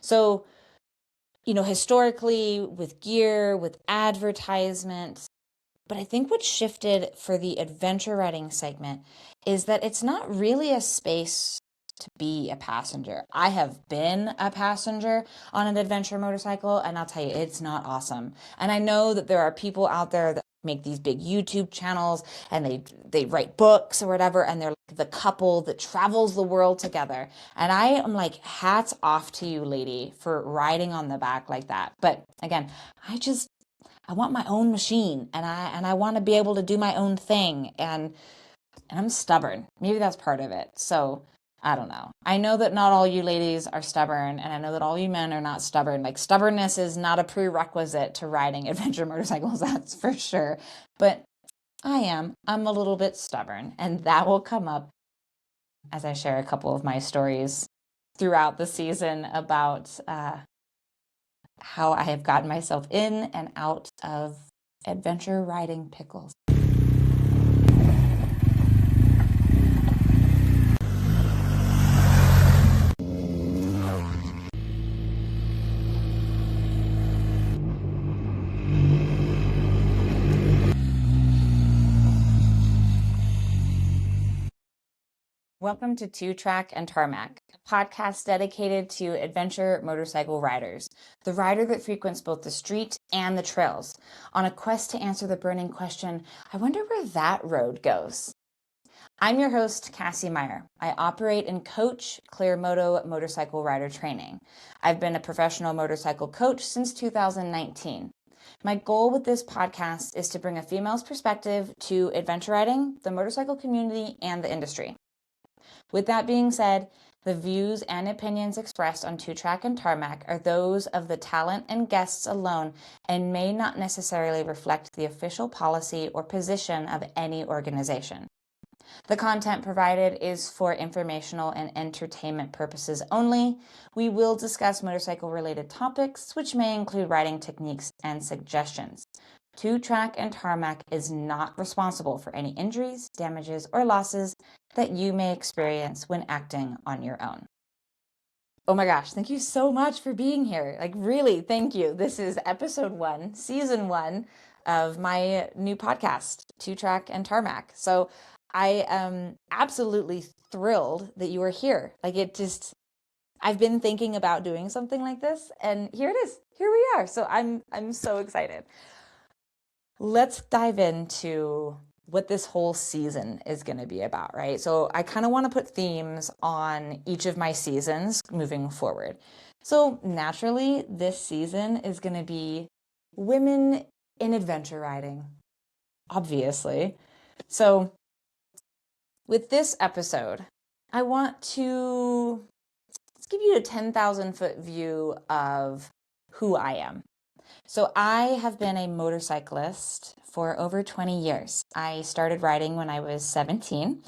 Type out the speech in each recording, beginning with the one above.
So, historically with gear, with advertisements, but I think what shifted for the adventure riding segment is that it's not really a space to be a passenger. I have been a passenger on an adventure motorcycle, and I'll tell you, it's not awesome. And I know that there are people out there that make these big YouTube channels and they write books or whatever, and they're like the couple that travels the world together. And I am like, hats off to you, lady, for riding on the back like that. But again, I want my own machine, and I want to be able to do my own thing, and I'm stubborn. Maybe that's part of it. So I don't know. I know that not all you ladies are stubborn, and I know that all you men are not stubborn. Like, stubbornness is not a prerequisite to riding adventure motorcycles, that's for sure. But I am. I'm a little bit stubborn, and that will come up as I share a couple of my stories throughout the season about how I have gotten myself in and out of adventure riding pickles. Welcome to Two Track and Tarmac, a podcast dedicated to adventure motorcycle riders, the rider that frequents both the street and the trails, on a quest to answer the burning question, I wonder where that road goes. I'm your host, Cassie Maier. I operate and coach Clearmoto motorcycle rider training. I've been a professional motorcycle coach since 2019. My goal with this podcast is to bring a female's perspective to adventure riding, the motorcycle community, and the industry. With that being said, the views and opinions expressed on Two Track and Tarmac are those of the talent and guests alone and may not necessarily reflect the official policy or position of any organization. The content provided is for informational and entertainment purposes only. We will discuss motorcycle-related topics, which may include riding techniques and suggestions. Two Track and Tarmac is not responsible for any injuries, damages, or losses that you may experience when acting on your own. Oh my gosh, thank you so much for being here. Like, really, thank you. This is episode 1, season 1 of my new podcast, Two Track and Tarmac. So I am absolutely thrilled that you are here. I've been thinking about doing something like this, and here it is. Here we are. So I'm so excited. Let's dive into what this whole season is going to be about, right? So I kind of want to put themes on each of my seasons moving forward. So naturally, this season is going to be women in adventure riding, obviously. So with this episode, I want to give you a 10,000 foot view of who I am. So I have been a motorcyclist for over 20 years. I started riding when I was 17,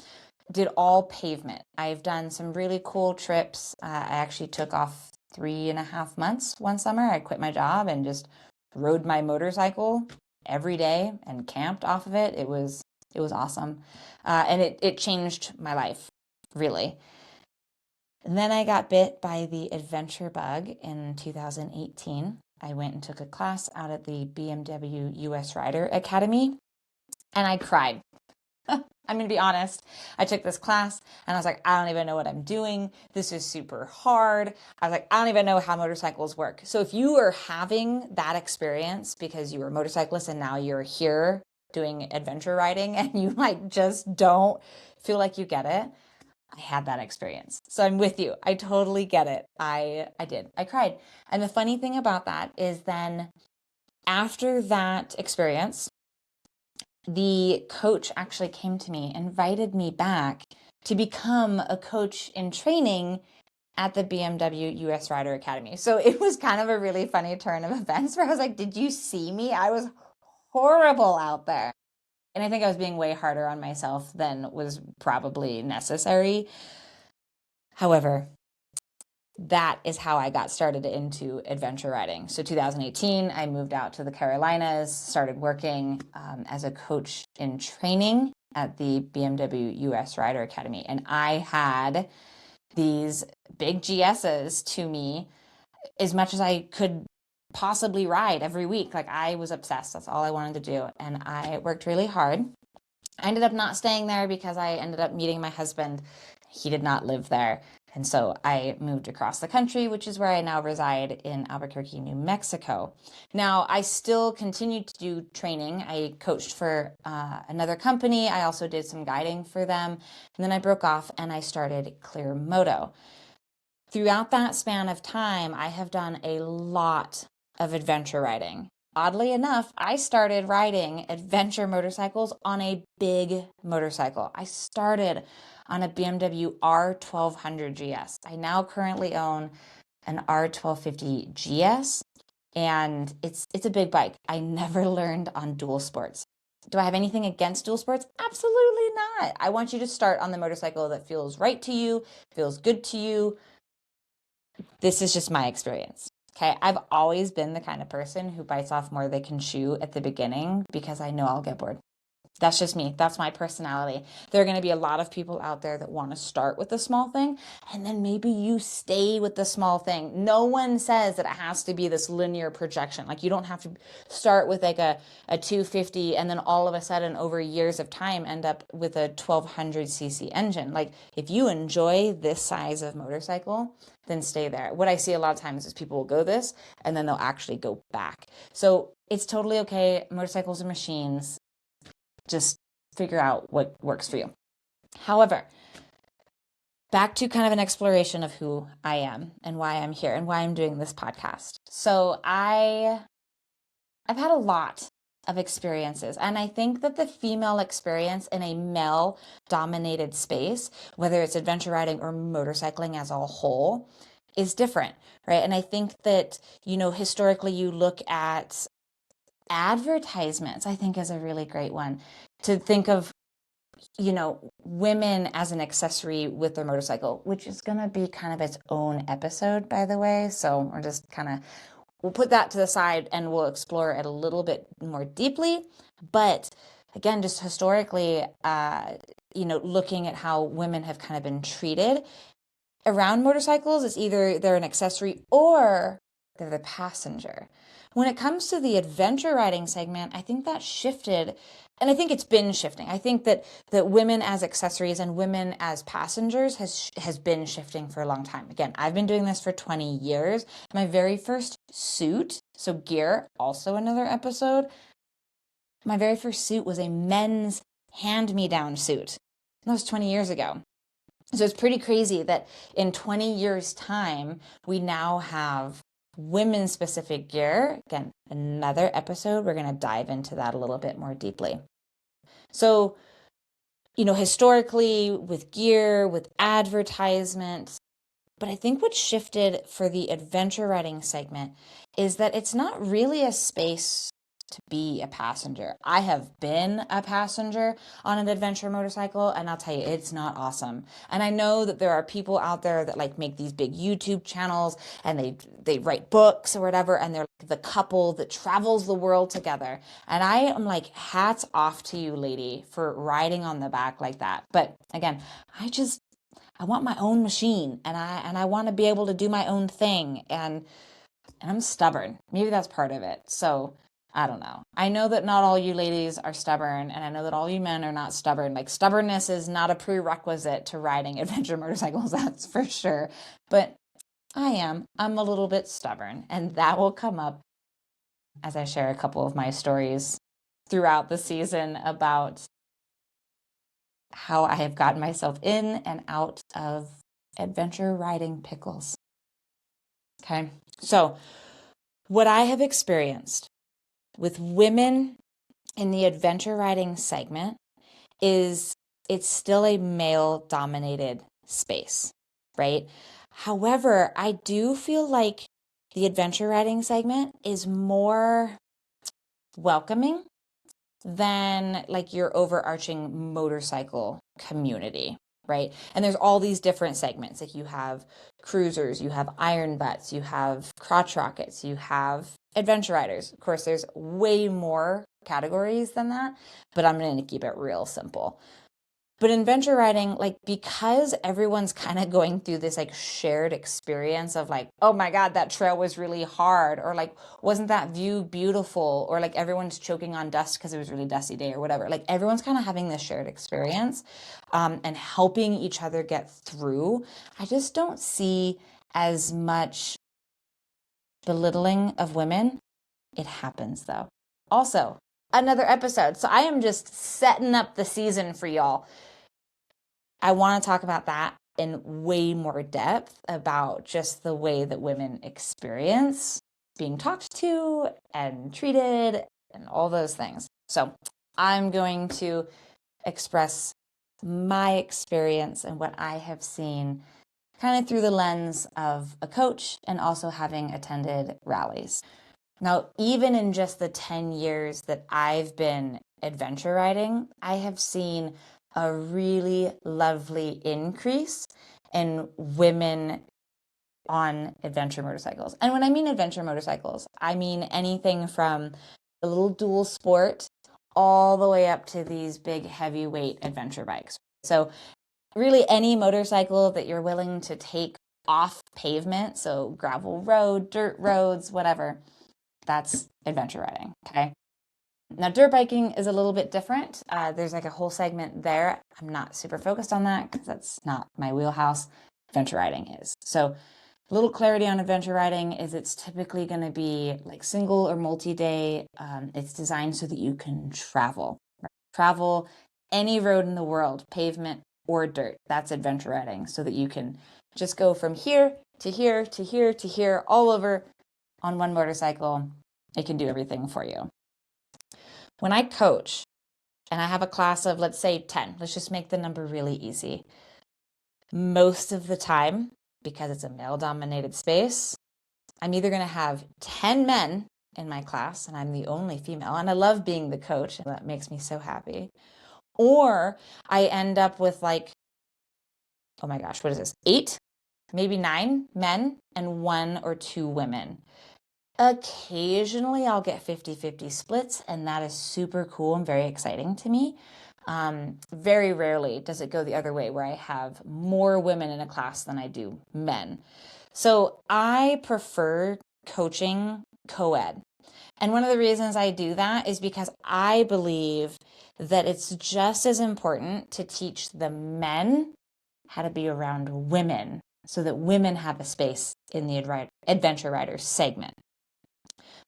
did all pavement. I've done some really cool trips. I actually took off 3.5 months one summer. I quit my job and just rode my motorcycle every day and camped off of it. It was awesome. And it changed my life, really. And then I got bit by the adventure bug in 2018. I went and took a class out at the BMW US Rider Academy, and I cried. I'm going to be honest. I took this class, and I was like, I don't even know what I'm doing. This is super hard. I was like, I don't even know how motorcycles work. So if you are having that experience because you were a motorcyclist and now you're here doing adventure riding and you just don't feel like you get it, I had that experience. So I'm with you. I totally get it. I did. I cried. And the funny thing about that is then after that experience, the coach actually came to me, invited me back to become a coach in training at the BMW US Rider Academy. So it was kind of a really funny turn of events where I was like, did you see me? I was horrible out there. And I think I was being way harder on myself than was probably necessary. However, that is how I got started into adventure riding. So 2018, I moved out to the Carolinas, started working as a coach in training at the BMW US Rider Academy. And I had these big GSs to me as much as I could possibly ride every week. Like, I was obsessed. That's all I wanted to do. And I worked really hard. I ended up not staying there because I ended up meeting my husband. He did not live there. And so I moved across the country, which is where I now reside in Albuquerque, New Mexico. Now, I still continued to do training. I coached for another company. I also did some guiding for them. And then I broke off and I started Clear Moto. Throughout that span of time, I have done a lot of adventure riding. Oddly enough, I started riding adventure motorcycles on a big motorcycle. I started on a BMW R1200 GS. I now currently own an R1250 GS, and it's a big bike. I never learned on dual sports. Do I have anything against dual sports? Absolutely not. I want you to start on the motorcycle that feels right to you, feels good to you. This is just my experience. Okay, I've always been the kind of person who bites off more they can chew at the beginning because I know I'll get bored. That's just me. That's my personality. There are going to be a lot of people out there that want to start with a small thing, and then maybe you stay with the small thing. No one says that it has to be this linear projection. Like, you don't have to start with like a 250 and then all of a sudden over years of time end up with a 1200cc engine. Like, if you enjoy this size of motorcycle, then stay there. What I see a lot of times is people will go this and then they'll actually go back. So it's totally okay. Motorcycles are machines. Just figure out what works for you. However, back to kind of an exploration of who I am and why I'm here and why I'm doing this podcast. So I've had a lot of experiences, and I think that the female experience in a male dominated space, whether it's adventure riding or motorcycling as a whole, is different, right? And I think that, historically you look at advertisements, I think is a really great one to think of, women as an accessory with their motorcycle, which is going to be kind of its own episode, by the way. So we'll put that to the side and we'll explore it a little bit more deeply. But again, just historically, looking at how women have kind of been treated around motorcycles, is either they're an accessory or they're the passenger. When it comes to the adventure riding segment, I think that shifted, and I think it's been shifting. I think that women as accessories and women as passengers has been shifting for a long time. Again, I've been doing this for 20 years. My very first suit, so gear, also another episode, my very first suit was a men's hand-me-down suit. That was 20 years ago. So it's pretty crazy that in 20 years' time, we now have women specific gear. Again, another episode, we're going to dive into that a little bit more deeply. So, historically with gear, with advertisements, but I think what shifted for the adventure riding segment is that it's not really a space to be a passenger. I have been a passenger on an adventure motorcycle, and I'll tell you, it's not awesome. And I know that there are people out there that like make these big YouTube channels and they write books or whatever, and they're like the couple that travels the world together. And I am like, hats off to you, lady, for riding on the back like that. But again, I want my own machine, and I want to be able to do my own thing, and I'm stubborn. Maybe that's part of it. So I don't know. I know that not all you ladies are stubborn, and I know that all you men are not stubborn. Like, stubbornness is not a prerequisite to riding adventure motorcycles, that's for sure. But I am. I'm a little bit stubborn, and that will come up as I share a couple of my stories throughout the season about how I have gotten myself in and out of adventure riding pickles. Okay, so what I have experienced with women in the adventure riding segment is it's still a male dominated space, right? However, I do feel like the adventure riding segment is more welcoming than like your overarching motorcycle community, right? And there's all these different segments. Like, you have cruisers, you have iron butts, you have crotch rockets, you have adventure riders. Of course, there's way more categories than that, but I'm going to keep it real simple. But in adventure riding, like, because everyone's kind of going through this like shared experience of like, oh my God, that trail was really hard, or like, wasn't that view beautiful, or like everyone's choking on dust because it was a really dusty day or whatever. Like everyone's kind of having this shared experience and helping each other get through. I just don't see as much belittling of women. It happens though. Also, another episode. So I am just setting up the season for y'all. I want to talk about that in way more depth about just the way that women experience being talked to and treated and all those things. So I'm going to express my experience and what I have seen kind of through the lens of a coach and also having attended rallies. Now, even in just the 10 years that I've been adventure riding, I have seen a really lovely increase in women on adventure motorcycles. And when I mean adventure motorcycles, I mean anything from a little dual sport all the way up to these big heavyweight adventure bikes. So really any motorcycle that you're willing to take off pavement, so gravel road, dirt roads, whatever, that's adventure riding, okay? Now, dirt biking is a little bit different. There's like a whole segment there. I'm not super focused on that because that's not my wheelhouse. Adventure riding is. So a little clarity on adventure riding is it's typically going to be like single or multi-day. It's designed so that you can travel. Right? Travel any road in the world, pavement or dirt. That's adventure riding, so that you can just go from here to here to here to here all over on one motorcycle. It can do everything for you. When I coach and I have a class of, let's say 10, let's just make the number really easy. Most of the time, because it's a male-dominated space, I'm either going to have 10 men in my class, and I'm the only female, and I love being the coach, and that makes me so happy. Or I end up with like, oh my gosh, what is this? 8, maybe 9 men and 1 or 2 women. Occasionally I'll get 50-50 splits, and that is super cool and very exciting to me. Very rarely does it go the other way where I have more women in a class than I do men. So I prefer coaching co-ed. And one of the reasons I do that is because I believe that it's just as important to teach the men how to be around women so that women have a space in the adventure riders segment.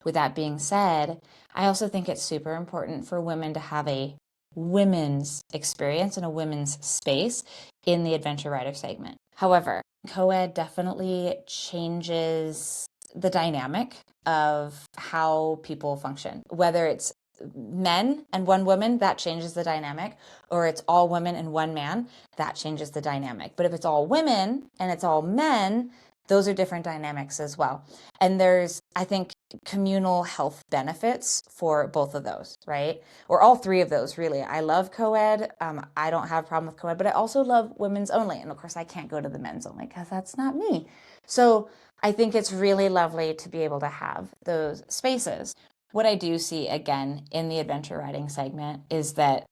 With that being said, I also think it's super important for women to have a women's experience and a women's space in the adventure rider segment. However, co-ed definitely changes the dynamic of how people function. Whether it's men and 1 woman, that changes the dynamic, or it's all women and 1 man, that changes the dynamic. But if it's all women and it's all men, those are different dynamics as well. And there's, I think, communal health benefits for both of those, right? Or all 3 of those, really. I love co-ed. I don't have a problem with co-ed, but I also love women's only. And of course, I can't go to the men's only because that's not me. So I think it's really lovely to be able to have those spaces. What I do see, again, in the adventure riding segment is that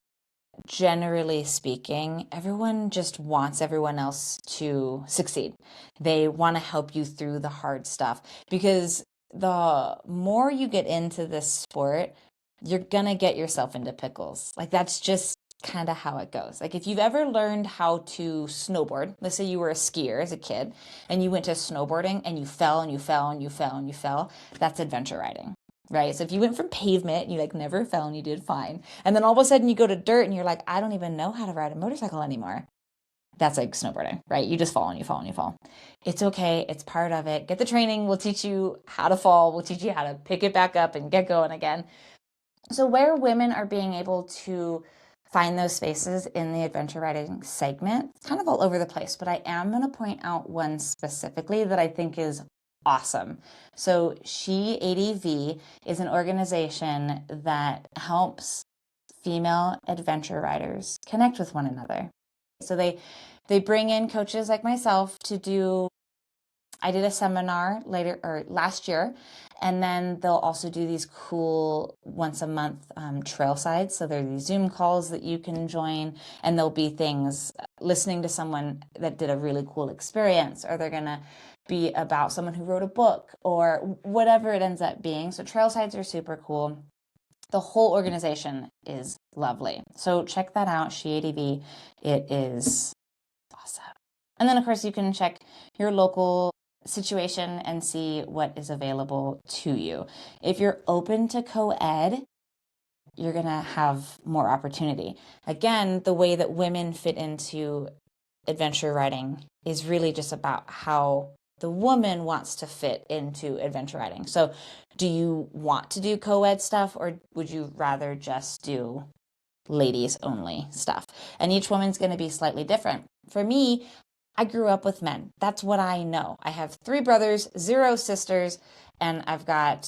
generally speaking, everyone just wants everyone else to succeed. They want to help you through the hard stuff because the more you get into this sport, you're going to get yourself into pickles. Like that's just kind of how it goes. Like if you've ever learned how to snowboard, let's say you were a skier as a kid and you went to snowboarding and you fell and you fell and you fell and you fell, that's adventure riding. Right? So if you went from pavement and you like never fell and you did fine, and then all of a sudden you go to dirt and you're like, I don't even know how to ride a motorcycle anymore. That's like snowboarding, right? You just fall and you fall and you fall. It's okay. It's part of it. Get the training. We'll teach you how to fall. We'll teach you how to pick it back up and get going again. So where women are being able to find those spaces in the adventure riding segment, it's kind of all over the place, but I am going to point out one specifically that I think is awesome. So She ADV is an organization that helps female adventure riders connect with one another. So they bring in coaches like myself to do I did a seminar last year, and then they'll also do these cool once a month trail sides. So there are these Zoom calls that you can join, and there'll be things listening to someone that did a really cool experience, or they're going to be about someone who wrote a book or whatever it ends up being. So trail sides are super cool. The whole organization is lovely. So check that out, SheADV. It is awesome. And then, of course, you can check your local situation and see what is available to you. If you're open to co-ed, you're going to have more opportunity. Again, the way that women fit into adventure riding is really just about how the woman wants to fit into adventure riding. So do you want to do co-ed stuff, or would you rather just do ladies only stuff? And each woman's going to be slightly different. For me, I grew up with men. That's what I know. I have 3 brothers, 0 sisters, and I've got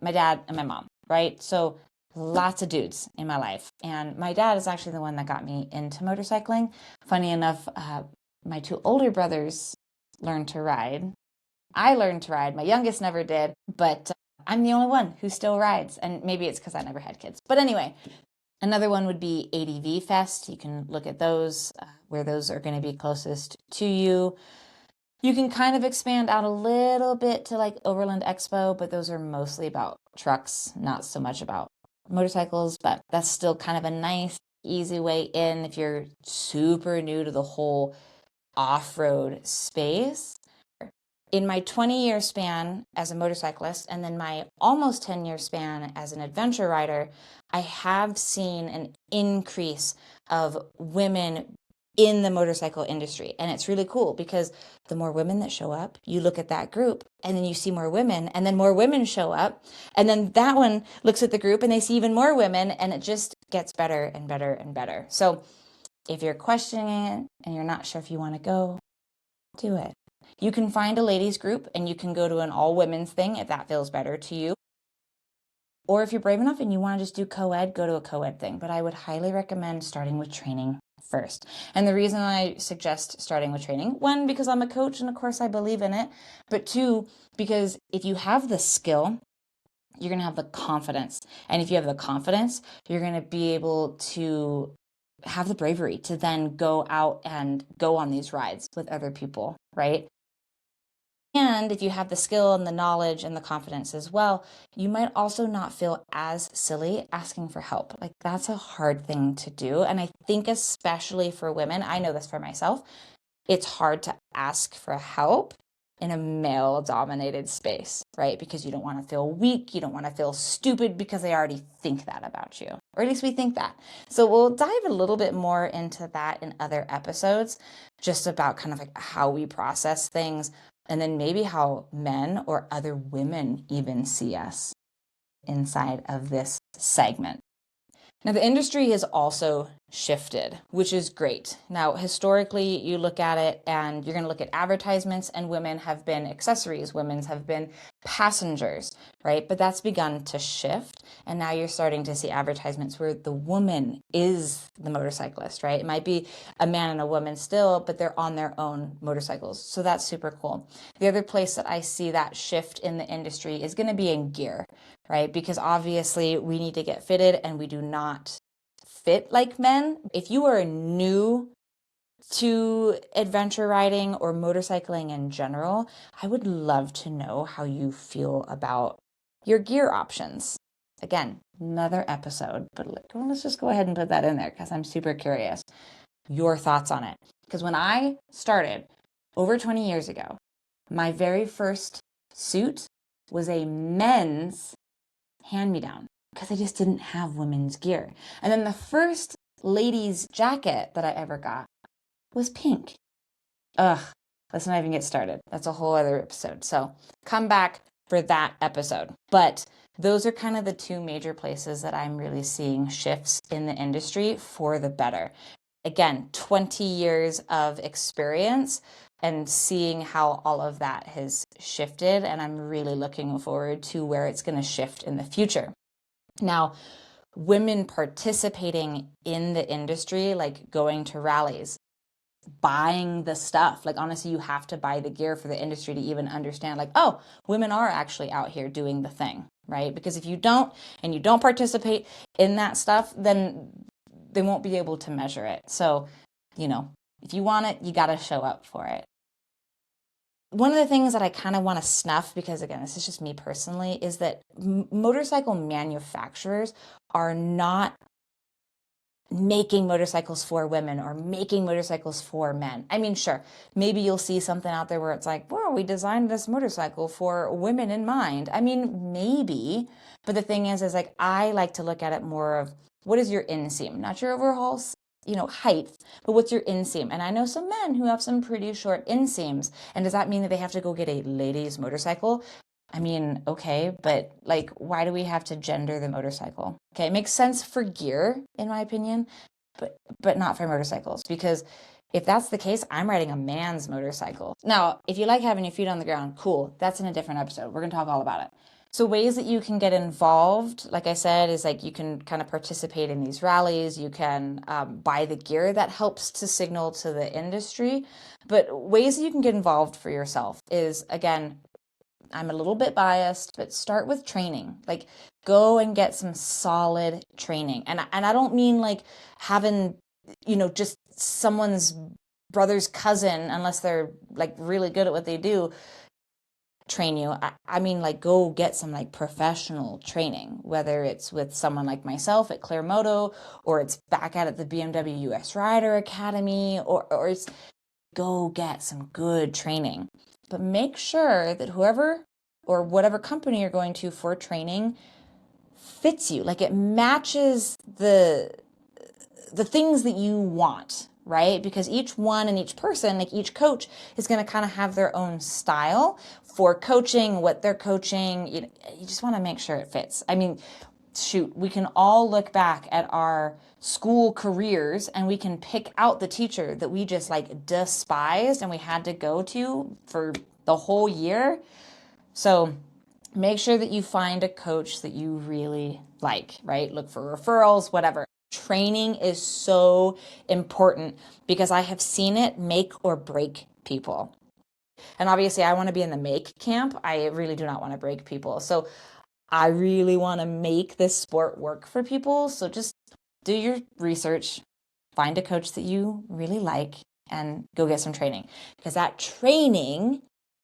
my dad and my mom, right? So lots of dudes in my life. And my dad is actually the one that got me into motorcycling. Funny enough, my 2 older brothers learned to ride. I learned to ride. My youngest never did, but I'm the only one who still rides. And maybe it's because I never had kids. But anyway, another one would be ADV Fest. You can look at those, where those are going to be closest to you. You can kind of expand out a little bit to like Overland Expo, but those are mostly about trucks, not so much about motorcycles. But that's still kind of a nice, easy way in if you're super new to the whole off-road space. In my 20-year span as a motorcyclist, and then my almost 10-year span as an adventure rider, I have seen an increase of women in the motorcycle industry. And it's really cool because the more women that show up, you look at that group and then you see more women, and then more women show up. And then that one looks at the group and they see even more women, and it just gets better and better and better. So if you're questioning it and you're not sure if you want to go, do it. You can find a ladies group and you can go to an all women's thing if that feels better to you. Or if you're brave enough and you want to just do co-ed, go to a co-ed thing. But I would highly recommend starting with training first. And the reason I suggest starting with training, 1, because I'm a coach and of course I believe in it, but 2, because if you have the skill, you're going to have the confidence. And if you have the confidence, you're going to be able to have the bravery to then go out and go on these rides with other people, right? And if you have the skill and the knowledge and the confidence as well, you might also not feel as silly asking for help. Like, that's a hard thing to do. And I think especially for women, I know this for myself, it's hard to ask for help in a male-dominated space, right? Because you don't want to feel weak, you don't want to feel stupid because they already think that about you. Or at least we think that. So we'll dive a little bit more into that in other episodes, just about kind of like how we process things, and then maybe how men or other women even see us inside of this segment. Now, the industry has also shifted, which is great. Now, historically, you look at it and you're going to look at advertisements, and women have been accessories, women have been passengers, right? But that's begun to shift. And now you're starting to see advertisements where the woman is the motorcyclist, right? It might be a man and a woman still, but they're on their own motorcycles. So that's super cool. The other place that I see that shift in the industry is going to be in gear, right? Because obviously we need to get fitted and we do not fit like men. If you are new to adventure riding or motorcycling in general, I would love to know how you feel about your gear options. Again, another episode, but let's just go ahead and put that in there because I'm super curious. Your thoughts on it. Because when I started over 20 years ago, my very first suit was a men's hand-me-down because I just didn't have women's gear. And then the first ladies' jacket that I ever got was pink. Ugh, let's not even get started. That's a whole other episode. So come back for that episode. But those are kind of the 2 major places that I'm really seeing shifts in the industry for the better. Again, 20 years of experience and seeing how all of that has shifted. And I'm really looking forward to where it's going to shift in the future. Now, women participating in the industry, like going to rallies, buying the stuff. Like, honestly, you have to buy the gear for the industry to even understand, like, oh, women are actually out here doing the thing, right? Because if you don't, and you don't participate in that stuff, then they won't be able to measure it. So, if you want it, you got to show up for it. One of the things that I kind of want to snuff, because again, this is just me personally, is that motorcycle manufacturers are not making motorcycles for women or making motorcycles for men. I mean, sure, maybe you'll see something out there where it's like, well, we designed this motorcycle for women in mind. I mean, maybe, but the thing is like, I like to look at it more of, what is your inseam? Not your overall, height, but what's your inseam? And I know some men who have some pretty short inseams. And does that mean that they have to go get a ladies motorcycle? I mean, okay, but like, why do we have to gender the motorcycle? Okay, it makes sense for gear, in my opinion, but not for motorcycles, because if that's the case, I'm riding a man's motorcycle. Now, if you like having your feet on the ground, cool. That's in a different episode. We're going to talk all about it. So ways that you can get involved, like I said, is like you can kind of participate in these rallies. You can buy the gear that helps to signal to the industry. But ways that you can get involved for yourself is, again, I'm a little bit biased, but start with training. Like, go and get some solid training. And I don't mean like having, just someone's brother's cousin, unless they're like really good at what they do, train you. I mean, like, go get some like professional training, whether it's with someone like myself at Clear Moto, or it's back at the BMW US Rider Academy, or it's go get some good training. But make sure that whoever or whatever company you're going to for training fits you, like it matches the things that you want, right? Because each one and each person, like each coach, is going to kind of have their own style for coaching, what they're coaching. You just want to make sure it fits. I mean, shoot, we can all look back at our school careers and we can pick out the teacher that we just like despised and we had to go to for the whole year. So make sure that you find a coach that you really like, right? Look for referrals, whatever. Training is so important because I have seen it make or break people. And obviously I want to be in the make camp. I really do not want to break people. So I really want to make this sport work for people. So just do your research, find a coach that you really like, and go get some training, because that training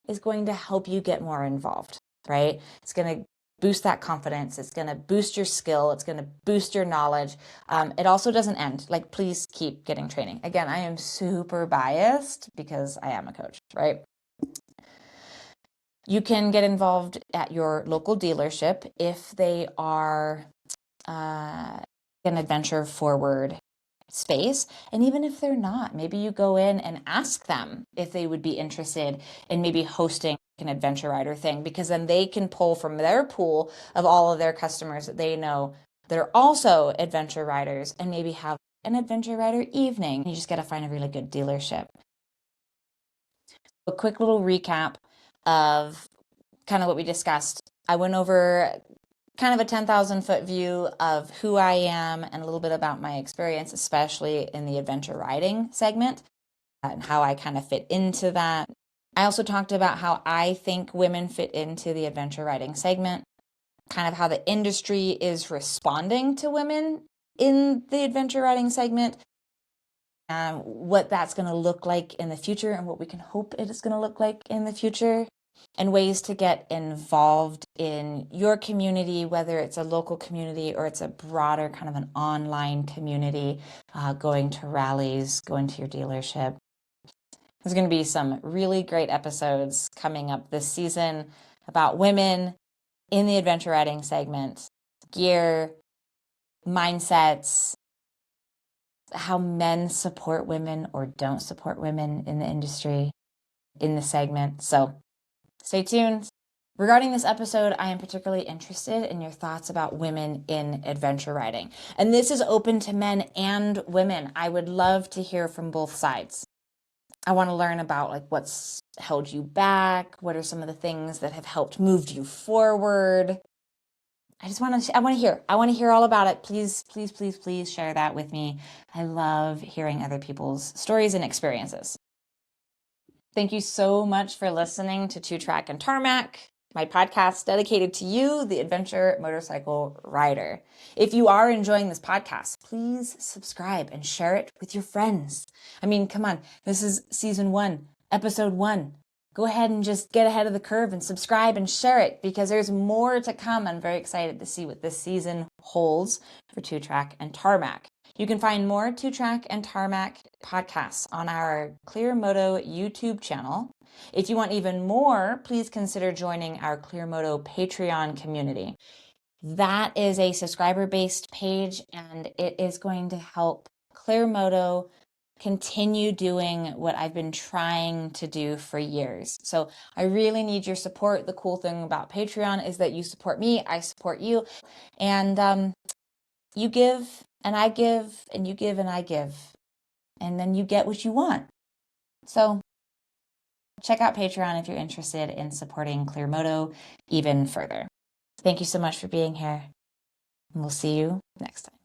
is going to help you get more involved, right? It's going to boost that confidence. It's going to boost your skill. It's going to boost your knowledge. It also doesn't end. Like, please keep getting training. Again, I am super biased because I am a coach, right? You can get involved at your local dealership if they are an adventure forward space. And even if they're not, maybe you go in and ask them if they would be interested in maybe hosting an adventure rider thing, because then they can pull from their pool of all of their customers that they know that are also adventure riders and maybe have an adventure rider evening. You just got to find a really good dealership. A quick little recap of kind of what we discussed. I went over kind of a 10,000 foot view of who I am and a little bit about my experience, especially in the adventure riding segment, and how I kind of fit into that. I also talked about how I think women fit into the adventure riding segment, kind of how the industry is responding to women in the adventure riding segment, what that's going to look like in the future and what we can hope it is going to look like in the future, and ways to get involved in your community, whether it's a local community or it's a broader kind of an online community, going to rallies, going to your dealership. There's going to be some really great episodes coming up this season about women in the adventure riding segment, gear, mindsets, how men support women or don't support women in the industry, in the segment. So stay tuned. Regarding this episode, I am particularly interested in your thoughts about women in adventure riding. And this is open to men and women. I would love to hear from both sides. I want to learn about like what's held you back. What are some of the things that have helped moved you forward? I want to hear all about it. Please, please, please, please share that with me. I love hearing other people's stories and experiences. Thank you so much for listening to Two Track and Tarmac, my podcast dedicated to you, the adventure motorcycle rider. If you are enjoying this podcast, please subscribe and share it with your friends. I mean, come on, this is season 1, episode 1. Go ahead and just get ahead of the curve and subscribe and share it because there's more to come. I'm very excited to see what this season holds for Two Track and Tarmac. You can find more Two Track and Tarmac podcasts on our Clear Moto YouTube channel. If you want even more, please consider joining our Clear Moto Patreon community. That is a subscriber-based page, and it is going to help Clear Moto continue doing what I've been trying to do for years. So I really need your support. The cool thing about Patreon is that you support me, I support you, and you give and I give and you give and I give, and then you get what you want. So check out Patreon if you're interested in supporting Clear Moto even further. Thank you so much for being here, and we'll see you next time.